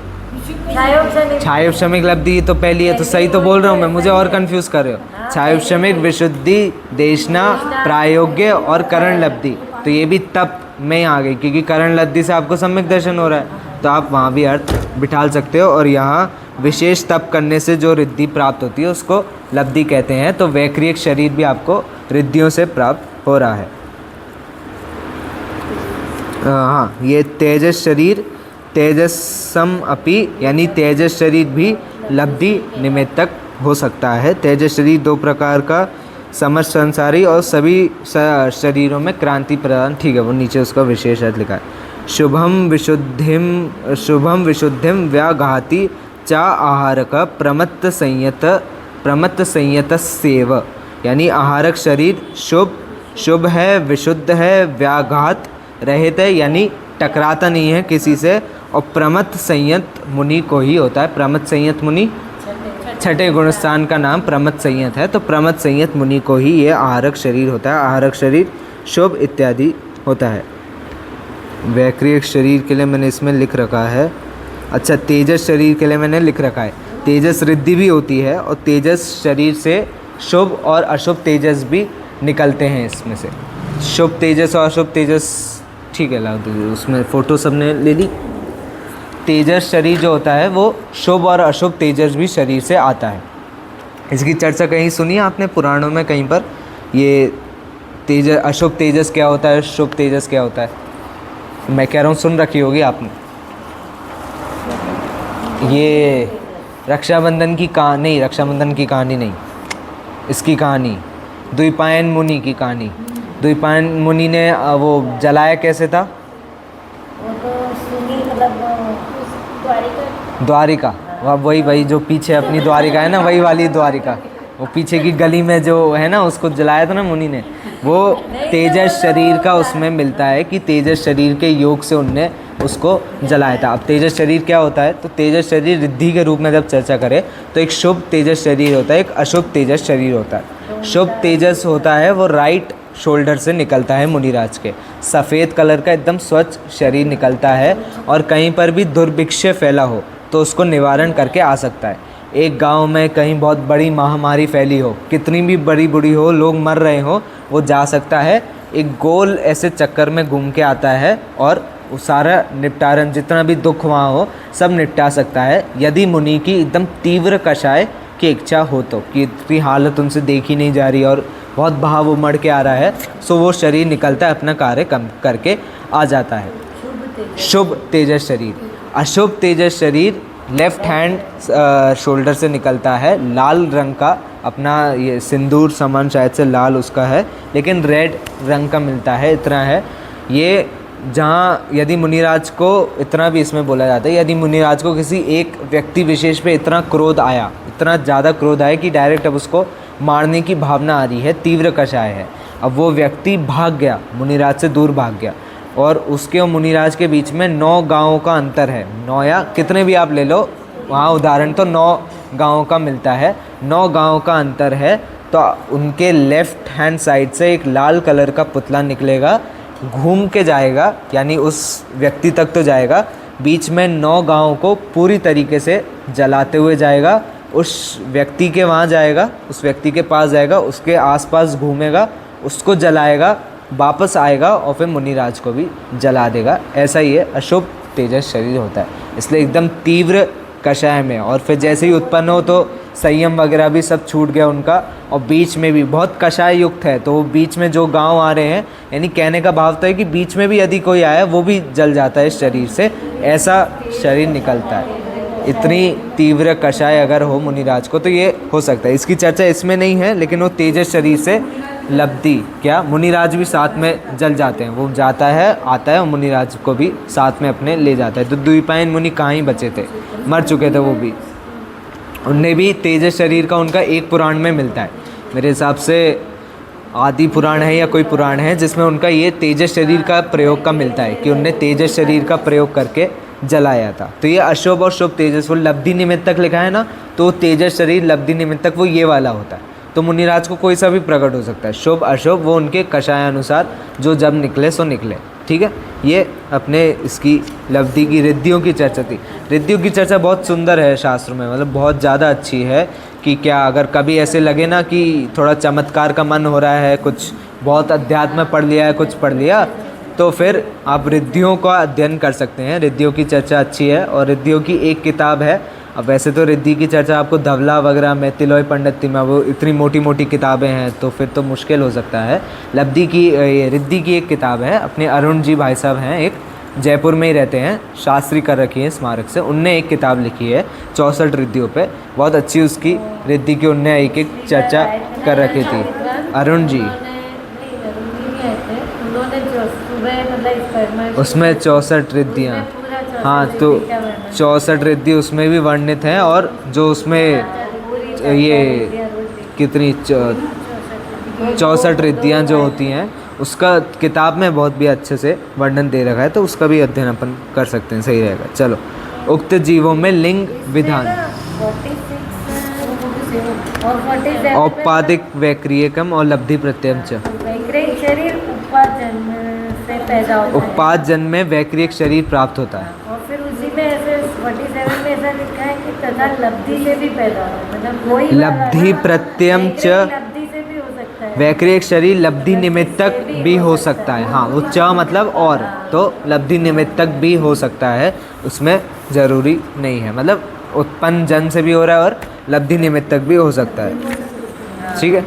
छायोपशमिक लब्धि तो पहली है, तो सही तो बोल रहा हूँ मैं, मुझे और कंफ्यूज कर रहे हो। छायोपशमिक, विशुद्धि, देशना, प्रायोग्य और करण लब्धि, तो ये भी तप में आ गई, क्योंकि करण लब्धि से आपको सम्यक दर्शन हो रहा है, तो आप वहाँ भी अर्थ बिठाल सकते हो। और यहाँ विशेष तप करने से जो रिद्धि प्राप्त होती है उसको लब्धि कहते हैं। तो वैक्रियक शरीर भी आपको रिद्धियों से प्राप्त हो रहा है। हाँ, ये तेजस शरीर, तेजसम अपि, यानी तेजस शरीर भी लब्धि निमित्तक हो सकता है। तेजस शरीर 2 प्रकार का, समस्त संसारी और सभी शरीरों में क्रांति प्रदान। ठीक है, वो नीचे उसका विशेष अर्थ लिखा है। शुभम विशुद्धिम व्याघाति चा आहारक प्रमत्त संयत सेव, यानी आहारक शरीर शुभ, शुभ है, विशुद्ध है, व्याघात रहित है यानी टकराता नहीं है किसी से, और प्रमथ संयत मुनि को ही होता है। प्रमथ संयत मुनि छठे गुणस्थान का नाम प्रमथ संयत है, तो प्रमथ संयत मुनि को ही ये आहारक शरीर होता है। आहारक शरीर शुभ इत्यादि होता है। वैक्रियक शरीर के लिए मैंने इसमें लिख रखा है, अच्छा तेजस शरीर के लिए मैंने लिख रखा है, तेजस रिद्धि भी होती है और तेजस शरीर से शुभ और अशुभ तेजस भी निकलते हैं इसमें से। शुभ तेजस और अशुभ तेजस ठीक है ला दीजिए, उसमें फ़ोटो सबने ले ली। तेजस शरीर जो होता है वो शुभ और अशुभ तेजस भी शरीर से आता है। इसकी चर्चा कहीं सुनी है आपने पुराणों में कहीं पर? ये तेजस अशुभ तेजस क्या होता है, शुभ तेजस क्या होता है? मैं कह रहा हूँ सुन रखी होगी आपने। ये रक्षाबंधन की कहानी नहीं, रक्षाबंधन की कहानी नहीं, इसकी कहानी द्वैपायन मुनि की कहानी। द्वैपायन मुनि ने वो जलाया कैसे था? वो तो सुनी मतलब द्वारिका। द्वारिका, वही जो पीछे अपनी द्वारिका है ना, वही वाली द्वारिका, वो पीछे की गली में जो है ना, उसको जलाया था ना मुनि ने। वो तेजस शरीर का उसमें मिलता है कि तेजस शरीर के योग से उनने उसको जलाया था। अब तेजस शरीर क्या होता है? तो तेजस शरीर रिद्धि के रूप में जब चर्चा करें तो एक शुभ तेजस शरीर होता है, एक अशुभ तेजस शरीर होता है। शुभ तेजस होता है वो राइट शोल्डर से निकलता है मुनिराज के, सफ़ेद कलर का एकदम स्वच्छ शरीर निकलता है, और कहीं पर भी दुर्भिक्ष फैला हो तो उसको निवारण करके आ सकता है। एक गांव में कहीं बहुत बड़ी महामारी फैली हो, कितनी भी बड़ी बुरी हो, लोग मर रहे हो, वो जा सकता है, एक गोल ऐसे चक्कर में घूम के आता है और वो सारा निपटारण, जितना भी दुख वहाँ हो सब निपटा सकता है, यदि मुनि की एकदम तीव्र कषाय की इच्छा हो तो, कि इतनी हालत उनसे देखी नहीं जा रही और बहुत भाव उमड़ के आ रहा है, सो वो शरीर निकलता है, अपना कार्य कम करके आ जाता है। शुभ तेजस शरीर। अशुभ तेजस शरीर लेफ्ट हैंड शोल्डर से निकलता है, लाल रंग का, अपना ये सिंदूर समान शायद से लाल उसका है, लेकिन रेड रंग का मिलता है, इतना है ये। जहाँ यदि मुनिराज को, इतना भी इसमें बोला जाता है, यदि मुनिराज को किसी एक व्यक्ति विशेष पे इतना क्रोध आया, इतना ज़्यादा क्रोध आया कि डायरेक्ट अब उसको मारने की भावना आ रही है, तीव्र कषाय है, अब वो व्यक्ति भाग गया, मुनिराज से दूर भाग गया, और उसके और मुनिराज के बीच में 9 गाँवों का अंतर है, 9 या कितने भी आप ले लो, वहाँ उदाहरण तो 9 गाँवों का मिलता है, 9 गाँवों का अंतर है, तो उनके लेफ़्ट हैंड साइड से एक लाल कलर का पुतला निकलेगा, घूम के जाएगा, यानी उस व्यक्ति तक तो जाएगा, बीच में 9 गाँवों को पूरी तरीके से जलाते हुए जाएगा, उस व्यक्ति के वहाँ जाएगा, उस व्यक्ति के पास जाएगा, उसके आसपास घूमेगा, उसको जलाएगा, वापस आएगा और फिर मुनिराज को भी जला देगा। ऐसा ही है अशुभ तेजस शरीर होता है, इसलिए एकदम तीव्र कषाय में, और फिर जैसे ही उत्पन्न हो तो संयम वगैरह भी सब छूट गया उनका, और बीच में भी बहुत कषाय युक्त है, तो वो बीच में जो गांव आ रहे हैं, यानी कहने का भाव तो है कि बीच में भी यदि कोई आया वो भी जल जाता है इस शरीर से, ऐसा शरीर निकलता है। इतनी तीव्र कषाय अगर हो मुनिराज को तो ये हो सकता है। इसकी चर्चा इसमें नहीं है, लेकिन वो तेजस शरीर से लब्धि, क्या मुनिराज भी साथ में जल जाते हैं, वो जाता है आता है और मुनिराज को भी साथ में अपने ले जाता है। तो द्वैपायन मुनि कहाँ ही बचे थे, मर चुके थे वो भी, उनने भी तेजस शरीर का उनका एक पुराण में मिलता है, मेरे हिसाब से आदि पुराण है या कोई पुराण है, जिसमें उनका ये तेजस शरीर का प्रयोग का मिलता है कि उनने तेजस शरीर का प्रयोग करके जलाया था। तो ये अशुभ और शुभ तेजस, वो लब्धि निमित्तक लिखा है ना, तो तेजस शरीर लब्धि निमित्तक वो ये वाला होता है। तो मुनिराज को कोई सा भी प्रकट हो सकता है, शुभ अशुभ वो उनके कषाय अनुसार जो जब निकले सो निकले, ठीक है। ये अपने इसकी लब्धि की रिद्धियों की चर्चा थी। रिद्धियों की चर्चा बहुत सुंदर है शास्त्र में, मतलब बहुत ज़्यादा अच्छी है कि क्या अगर कभी ऐसे लगे ना कि थोड़ा चमत्कार का मन हो रहा है, कुछ बहुत अध्यात्म पढ़ लिया है, कुछ पढ़ लिया, तो फिर आप रिद्धियों का अध्ययन कर सकते हैं। रिद्धियों की चर्चा अच्छी है, और रिद्धियों की एक किताब है। अब वैसे तो रिद्धि की चर्चा आपको धवला वगैरह में, तिलोई पंडित में, वो इतनी मोटी मोटी किताबें हैं तो फिर तो मुश्किल हो सकता है। लब्धि की रिद्धि की एक किताब है, अपने अरुण जी भाई साहब हैं, एक जयपुर में ही रहते हैं, शास्त्री कर रखी है स्मारक से, उनने एक किताब लिखी है 64 रिद्धियों पे, बहुत अच्छी उसकी रिद्धि की उनने एक एक चर्चा कर रखी थी। अरुण जी उसमें 64 रिद्धियाँ, हाँ, तो 64 रिद्धि उसमें भी वर्णित हैं, और जो उसमें ये कितनी 64 रिद्धियाँ जो होती हैं उसका किताब में बहुत भी अच्छे से वर्णन दे रखा है, तो उसका भी अध्ययन अपन कर सकते हैं, सही रहेगा। चलो, उक्त जीवों में लिंग विधान 46 और 47 औपाधिक वैक्रियकम और लब्धि प्रत्ययम च। वैक्रिक शरीर उत्पाद जन्म से पैदा होता है, उत्पाद जन्म में वैक्रियक शरीर प्राप्त होता है। और फिर उसी में ऐसे 47 में ऐसा लिखा है कि तथा लब्धि से भी पैदा होता है, मतलब वही लब्धि प्रत्ययम च, लब्धि से भी हो सकता है, वैक्रियक शरीर लब्धि निमित्तक भी हो सकता है। हाँ, वो च मतलब और, तो लब्धि निमित्तक भी हो सकता है, उसमें ज़रूरी नहीं है, मतलब उत्पन्न जन से भी हो रहा है और लब्धि निमित्तक भी हो सकता है, ठीक है।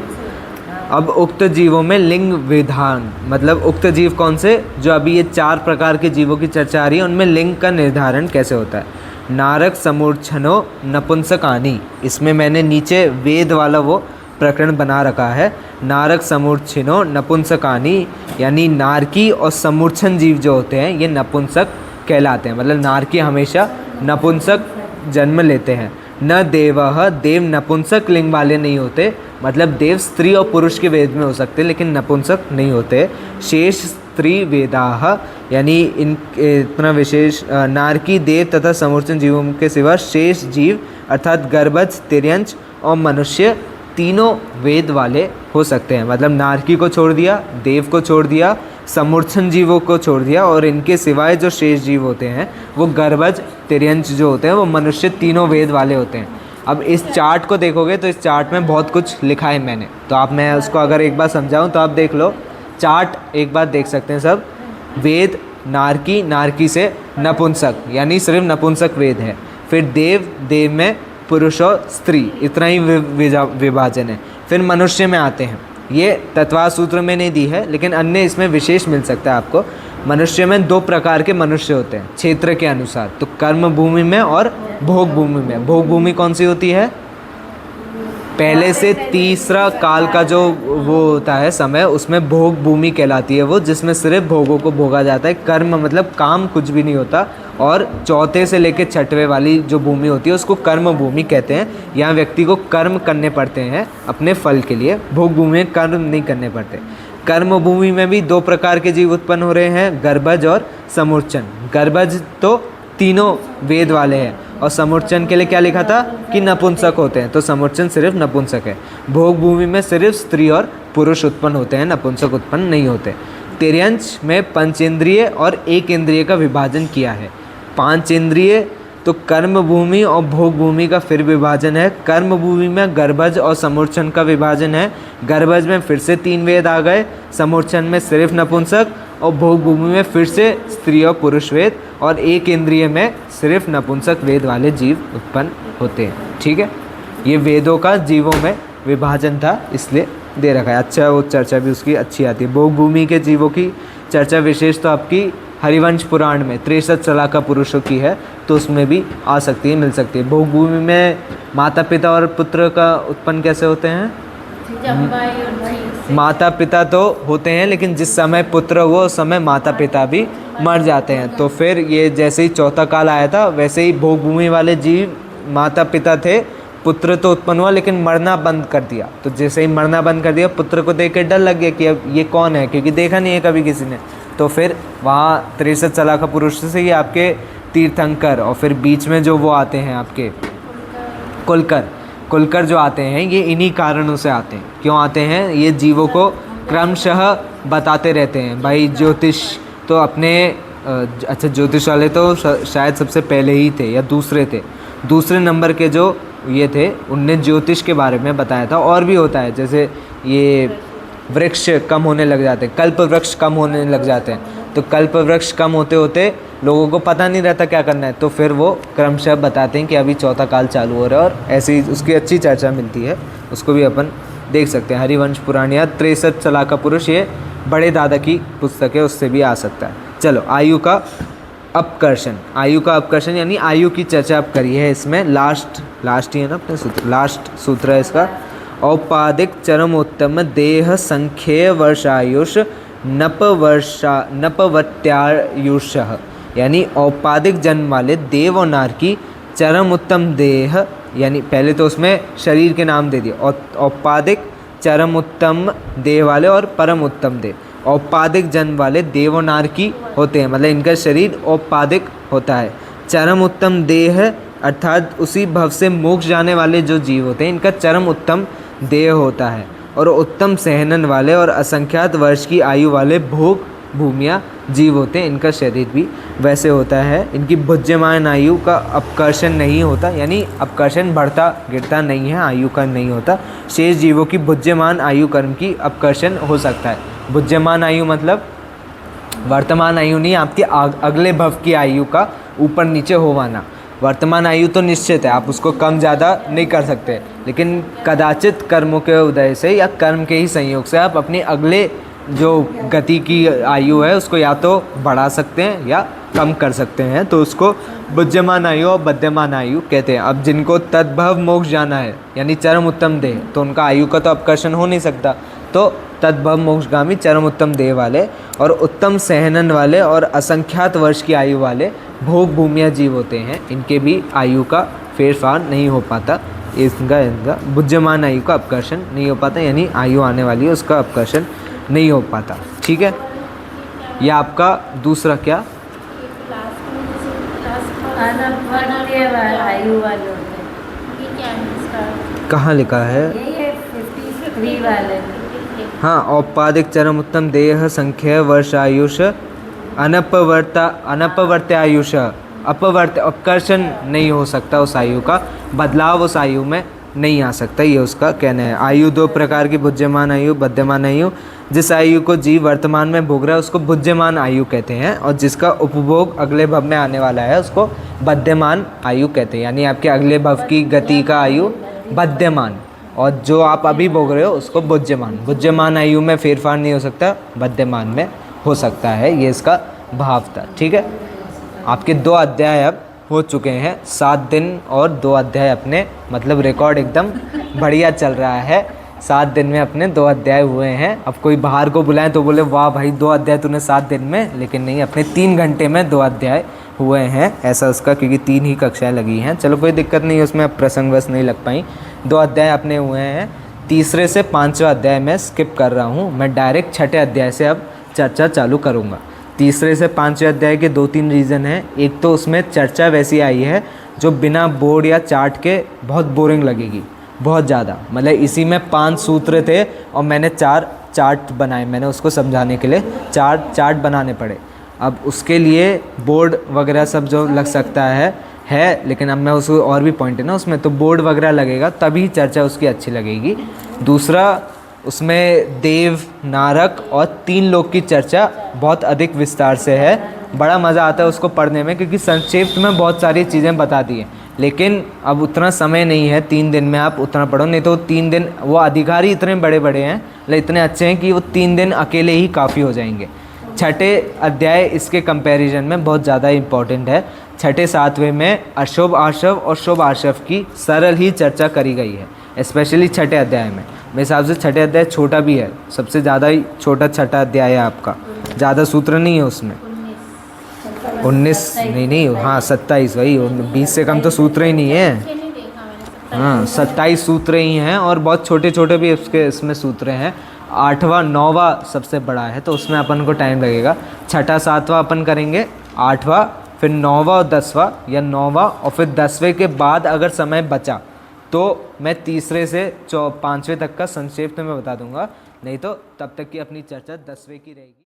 अब उक्त जीवों में लिंग विधान, मतलब उक्त जीव कौन से, जो अभी ये 4 प्रकार के जीवों की चर्चा आ रही है, उनमें लिंग का निर्धारण कैसे होता है। नारक समूर्छनो नपुंसकानी, इसमें मैंने नीचे वेद वाला वो प्रकरण बना रखा है। नारक समूर्छिनो नपुंसकानी, यानी नारकी और समूर्छन जीव जो होते हैं ये नपुंसक कहलाते हैं, मतलब नारकी हमेशा नपुंसक जन्म लेते हैं। न देवः, देव नपुंसक लिंग वाले नहीं होते, मतलब देव स्त्री और पुरुष के वेद में हो सकते लेकिन नपुंसक नहीं होते। शेष स्त्री वेदाः, यानी इन इतना विशेष नारकी, देव तथा समूर्छन जीवों के सिवा शेष जीव अर्थात गर्भज, तिर्यंच और मनुष्य तीनों वेद वाले हो सकते हैं। मतलब नारकी को छोड़ दिया, देव को छोड़ दिया, समूर्छन जीवों को छोड़ दिया, और इनके सिवाय जो शेष जीव होते हैं वो गर्भज, तिर्यंच जो होते हैं वो मनुष्य तीनों वेद वाले होते हैं। अब इस चार्ट को देखोगे तो इस चार्ट में बहुत कुछ लिखा है मैंने, तो आप, मैं उसको अगर एक बार समझाऊं तो आप देख लो, चार्ट एक बार देख सकते हैं सब। वेद नारकी, नारकी से नपुंसक यानी सिर्फ नपुंसक वेद है। फिर देव, देव में पुरुष और स्त्री, इतना ही विभाजन है। फिर मनुष्य में आते हैं, ये तत्वा सूत्र में नहीं दी है लेकिन अन्य इसमें विशेष मिल सकता है आपको। मनुष्य में 2 प्रकार के मनुष्य होते हैं क्षेत्र के अनुसार, तो कर्म भूमि में और भोग भूमि में। भोग भूमि कौन सी होती है, पहले से तीसरा काल का जो वो होता है समय, उसमें भोग भूमि कहलाती है वो, जिसमें सिर्फ भोगों को भोगा जाता है, कर्म मतलब काम कुछ भी नहीं होता। और चौथे से लेकर 6वें वाली जो भूमि होती है उसको कर्म भूमि कहते हैं। यहाँ व्यक्ति को कर्म करने पड़ते हैं अपने फल के लिए, भोग भूमि में कर्म नहीं करने पड़ते। कर्म भूमि में भी 2 प्रकार के जीव उत्पन्न हो रहे हैं, गर्भज और समूर्छन। गर्भज तो तीनों वेद वाले हैं, और समूर्छन के लिए क्या लिखा था कि नपुंसक होते हैं, तो समूर्छन सिर्फ नपुंसक है। भोग भूमि में सिर्फ स्त्री और पुरुष उत्पन्न होते हैं, नपुंसक उत्पन्न नहीं होते। तिर्यंच में पंचेंद्रिय और एक इंद्रिय का विभाजन किया है। 5 इंद्रिय तो कर्म भूमि और भोग भूमि का फिर विभाजन है। कर्म भूमि में गर्भज और समूर्छन का विभाजन है। गर्भज में फिर से 3 वेद आ गए, समूर्छन में सिर्फ नपुंसक, और भोग भूमि में फिर से स्त्री और पुरुष वेद, और एक इंद्रिय में सिर्फ नपुंसक वेद वाले जीव उत्पन्न होते हैं, ठीक है। ये वेदों का जीवों में विभाजन था इसलिए दे रखा है। अच्छा, वो चर्चा भी उसकी अच्छी आती है। भोग भूमि के जीवों की चर्चा विशेष तो आपकी हरिवंश पुराण में 63 सलाका पुरुषों की है, तो उसमें भी आ सकती है, मिल सकती है। भोग भूमि में माता पिता और पुत्र का उत्पन्न कैसे होते हैं, माता पिता तो होते हैं लेकिन जिस समय पुत्र हुआ उस समय माता पिता भी मर जाते हैं। तो फिर ये जैसे ही चौथा काल आया था वैसे ही भोग भूमि वाले जीव माता पिता थे, पुत्र तो उत्पन्न हुआ लेकिन मरना बंद कर दिया। तो जैसे ही मरना बंद कर दिया, पुत्र को देख के डर लग गया कि अब ये कौन है, क्योंकि देखा नहीं है कभी किसी ने। तो फिर वहाँ 63 सलाका पुरुष से ये आपके तीर्थंकर, और फिर बीच में जो वो आते हैं आपके कुलकर जो आते हैं, ये इन्हीं कारणों से आते हैं। क्यों आते हैं, ये जीवों को क्रमशः बताते रहते हैं। भाई ज्योतिष तो अपने अच्छा, ज्योतिष वाले तो शायद सबसे पहले ही थे या दूसरे नंबर के जो ये थे, उनने ज्योतिष के बारे में बताया था। और भी होता है, जैसे ये वृक्ष कम होने लग जाते हैं, कल्प वृक्ष कम होने लग जाते हैं, तो कल्प वृक्ष कम होते होते लोगों को पता नहीं रहता क्या करना है, तो फिर वो क्रमशः बताते हैं कि अभी चौथा काल चालू हो रहा है, और ऐसी उसकी अच्छी चर्चा मिलती है, उसको भी अपन देख सकते हैं। हरिवंश पुराण या 63 सलाका पुरुष, ये बड़े दादा की पुस्तक है, उससे भी आ सकता है। चलो, आयु का अपकर्षण यानी आयु की चर्चा आप करी है। इसमें लास्ट ही है ना अपने सूत्र, लास्ट सूत्र है इसका। औपाधिक चरमोत्तम देह संख्येय वर्षायुष नपवत्यायुषः, यानी औपाधिक जन्म वाले देव और नार की चरम उत्तम देह, यानी पहले तो उसमें शरीर के नाम दे दिए, और औपाधिक चरम उत्तम देह वाले और परम उत्तम देह। औपाधिक जन्म वाले देव और नारकी होते हैं, मतलब इनका शरीर औपाधिक होता है। चरम उत्तम देह अर्थात उसी भव से मोक्ष जाने वाले जो जीव होते हैं, इनका चरम उत्तम देह होता है। और उत्तम सहनन वाले और असंख्यात वर्ष की आयु वाले भोग भूमिया जीव होते हैं, इनका शरीर भी वैसे होता है। इनकी भुज्यमान आयु का अपकर्षण नहीं होता, यानी अपकर्षण बढ़ता गिरता नहीं है, आयु का नहीं होता। शेष जीवों की भुज्यमान आयु कर्म की अपकर्षण हो सकता है। भुज्यमान आयु मतलब वर्तमान आयु नहीं, आपकी अगले भव की आयु का ऊपर नीचे होवाना। वर्तमान आयु तो निश्चित है, आप उसको कम ज़्यादा नहीं कर सकते, लेकिन कदाचित कर्मों के उदय से या कर्म के ही संयोग से आप अपने अगले जो गति की आयु है उसको या तो बढ़ा सकते हैं या कम कर सकते हैं, तो उसको बुद्धिमान आयु और बद्यमान आयु कहते हैं। अब जिनको तद्भव मोक्ष जाना है यानी चरम उत्तम देह, तो उनका आयु का तो अपकर्षण हो नहीं सकता, तो तद्भव मोक्षगामी चरम उत्तम देह वाले और उत्तम सहनन वाले और असंख्यात वर्ष की आयु वाले भोग भूमिया जीव होते हैं, इनके भी आयु का फेरफार नहीं हो पाता। इनका बुद्धिमान आयु का अपकर्षण नहीं हो पाता, यानी आयु आने वाली है उसका अपकर्षण नहीं हो पाता। ठीक है, यह आपका दूसरा क्या, लास्ट में जैसे लास्ट अनपवर्त्य आयु वाले होते हैं। ये क्या है इसका? कहाँ लिखा है? ये 53 वाले। हाँ, औपाधिक चरम उत्तम देह संख्या वर्ष आयुष अनपवर्त्य आयुष, अपवर्त्य अपकर्षण नहीं हो सकता, उस आयु का बदलाव उस आयु में नहीं आ सकता, ये उसका कहना है। आयु दो प्रकार की, बुद्धिमान आयु बद्यमान आयु। जिस आयु को जीव वर्तमान में भोग रहा है उसको बुद्धिमान आयु कहते हैं, और जिसका उपभोग अगले भव में आने वाला है उसको बद्यमान आयु कहते हैं, यानी आपके अगले भव की गति का आयु बद्यमान, और जो आप अभी भोग रहे हो उसको बुद्धिमान। बुद्धिमान आयु में फेरफार नहीं हो सकता, बद्यमान में हो सकता है, ये इसका भाव था। ठीक है, आपके 2 अध्याय अब हो चुके हैं, 7 दिन और 2 अध्याय अपने, मतलब रिकॉर्ड एकदम बढ़िया चल रहा है। 7 दिन में अपने 2 अध्याय हुए हैं। अब कोई बाहर को बुलाए तो बोले वाह भाई 2 अध्याय तूने 7 दिन में, लेकिन नहीं, अपने 3 घंटे में 2 अध्याय हुए हैं, ऐसा उसका, क्योंकि 3 ही कक्षाएं लगी हैं। चलो कोई दिक्कत नहीं है, उसमें प्रसंगवश नहीं लग पाई। 2 अध्याय अपने हुए हैं। तीसरे से 5वां अध्याय मैं स्किप कर रहा हूँ, मैं डायरेक्ट 6ठे अध्याय से अब चर्चा चालू करूँगा। तीसरे से 5वें अध्याय के 2-3 रीज़न हैं। एक तो उसमें चर्चा वैसी आई है जो बिना बोर्ड या चार्ट के बहुत बोरिंग लगेगी, बहुत ज़्यादा, मतलब इसी में 5 सूत्र थे और मैंने 4 चार्ट बनाए, मैंने उसको समझाने के लिए 4 चार्ट बनाने पड़े। अब उसके लिए बोर्ड वगैरह सब जो लग सकता है, लेकिन अब मैं उसको और भी पॉइंट है ना उसमें, तो बोर्ड वगैरह लगेगा तभी चर्चा उसकी अच्छी लगेगी। दूसरा, उसमें देव नारक और 3 लोग की चर्चा बहुत अधिक विस्तार से है, बड़ा मज़ा आता है उसको पढ़ने में, क्योंकि संक्षिप्त में बहुत सारी चीज़ें बता दी हैं, लेकिन अब उतना समय नहीं है 3 दिन में आप उतना पढ़ो, नहीं तो 3 दिन वो अधिकारी इतने बड़े बड़े हैं, मतलब इतने अच्छे हैं कि वो 3 दिन अकेले ही काफ़ी हो जाएंगे। 6ठे अध्याय इसके कंपैरिजन में बहुत ज़्यादा इम्पॉर्टेंट है। 6ठे 7वें में अशुभ आशव और शुभ आशव की सरल ही चर्चा करी गई है, स्पेशली 6ठे अध्याय में। मेरे हिसाब से 6ठे अध्याय छोटा भी है, सबसे ज़्यादा ही छोटा 6ठा अध्याय है आपका, ज़्यादा सूत्र नहीं है उसमें। 19 नहीं, हाँ 27, वही 20 से कम तो सूत्र ही नहीं है। नहीं देखा मैंने। हाँ 27 सूत्र ही हैं, और बहुत छोटे छोटे भी इसमें सूत्र हैं। 8वां 9वां सबसे बड़ा है, तो उसमें अपन को टाइम लगेगा। 6ठा 7वां अपन करेंगे, 8वां, फिर 9वां और 10वां, या 9वां और फिर 10वें के बाद अगर समय बचा तो मैं तीसरे से 5वें तक का संक्षेप में बता दूंगा, नहीं तो तब तक की अपनी चर्चा 10वें की रहेगी।